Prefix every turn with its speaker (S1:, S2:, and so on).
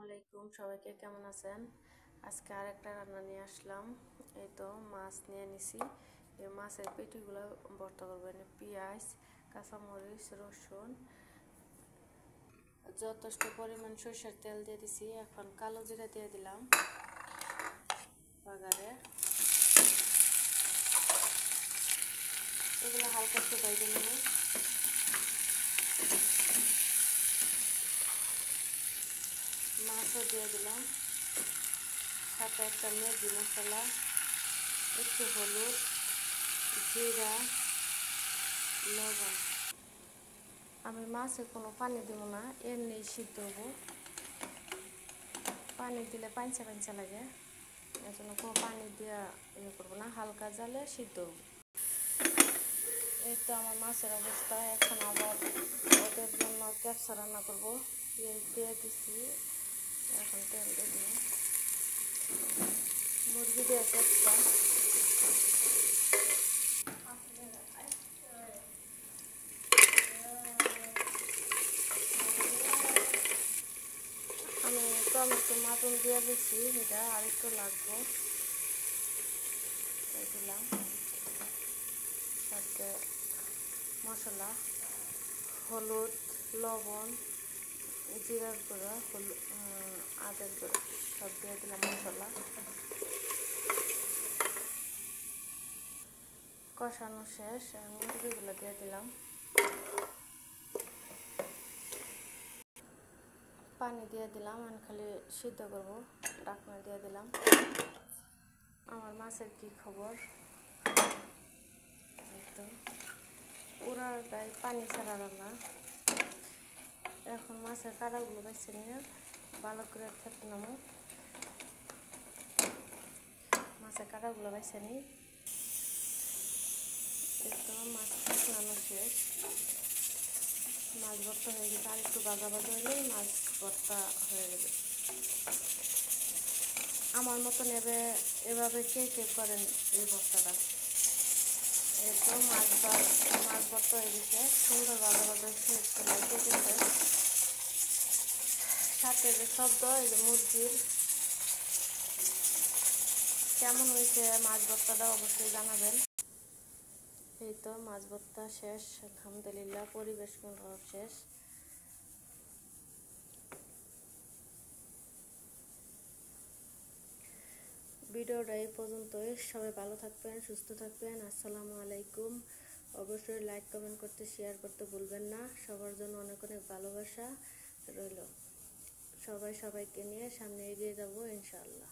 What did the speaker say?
S1: আলাইকুম, সবাইকে কেমন আছেন? আজকে আরেকটা রান্না নিয়ে আসলাম। এই তো মাছ নিয়ে নিছি। এই মাছের পেটিগুলো ভর্তা করবেন। পেঁয়াজ, কাঁচামরিচ, রসুন, যথেষ্ট পরিমাণ সরষের তেল দিয়ে দিছি। এখন কালো জিরা দিয়ে দিলাম বাগারে। এগুলো হালকা একটু ভেজে নেব। মাছও দিয়ে দিলাম, সাথে একটা ম্যাগি মশলা, একটু হলুদ, জিরা, লবণ। আমি মাছে কোনো পানি দেব না, এমনি সিদ্ধ হবো। পানি দিলে পাঞ্চা পাঞ্চা লাগে, এই জন্য কোনো পানি দিয়ে ইয়ে করবো না, হালকা জালে সিদ্ধ হবো। এই তো আমার মাছের অবস্থা। এখন আবার ওদের জন্য ক্যাপসা রান্না করবো। তেল দিয়ে দিচ্ছি, এখন তেল দিয়ে দিই। মুরগি দিয়ে ক্যাপসা। আমি টমেটো মাটন দিয়ে দিচ্ছি, এটা আরেকটু লাগবো। দিলাম সাথে মশলা, হলুদ, লবণ, জিরার গুঁড়া, আদার গুঁড়া সব দিয়ে দিলাম মশলা। কষানো শেষ, মুরগিগুলো দিয়ে দিলাম। পানি দিয়ে দিলাম, আমি খালি সিদ্ধ করবো। ঢাকনা দিয়ে দিলাম। আমার মাছের কি খবর? একদম পুরাটাই পানি ছাড়া রান্না। এখন মাছের কাঁটাগুলো বেছে নিয়ে ভালো করে থেতে নেবো। মাছের কাঁটাগুলো বেছে নিই। একদম মাছ থেতনানো শেষ। মাছ ভর্তা হয়ে গেছে, আর একটু ভাজা ভাজা হলেই মাছ ভর্তা হয়ে যাবে। আমার মতন এভাবে কে কে করেন এই ভর্তাটা? একদম মাছ ভর্তা হয়ে গেছে, সুন্দর ভাজা ভাজা কেটেছে। সাথে যে শব্দ, এই যে মুরগির, কেমন হয়েছে মাছ ভর্তাটা অবশ্যই জানাবেন। এই তো মাছ ভর্তা শেষ, আলহামদুলিল্লাহ, পরিবেশন শেষ। ভিডিওটা এই পর্যন্তই। সবাই ভালো থাকবেন, সুস্থ থাকবেন। আসসালামু আলাইকুম। অবশ্যই লাইক, কমেন্ট করতে, শেয়ার করতে ভুলবেন না। সবার জন্য অনেক অনেক ভালোবাসা রইল। সবাইকে নিয়ে সামনে এগিয়ে যাব ইনশাআল্লাহ।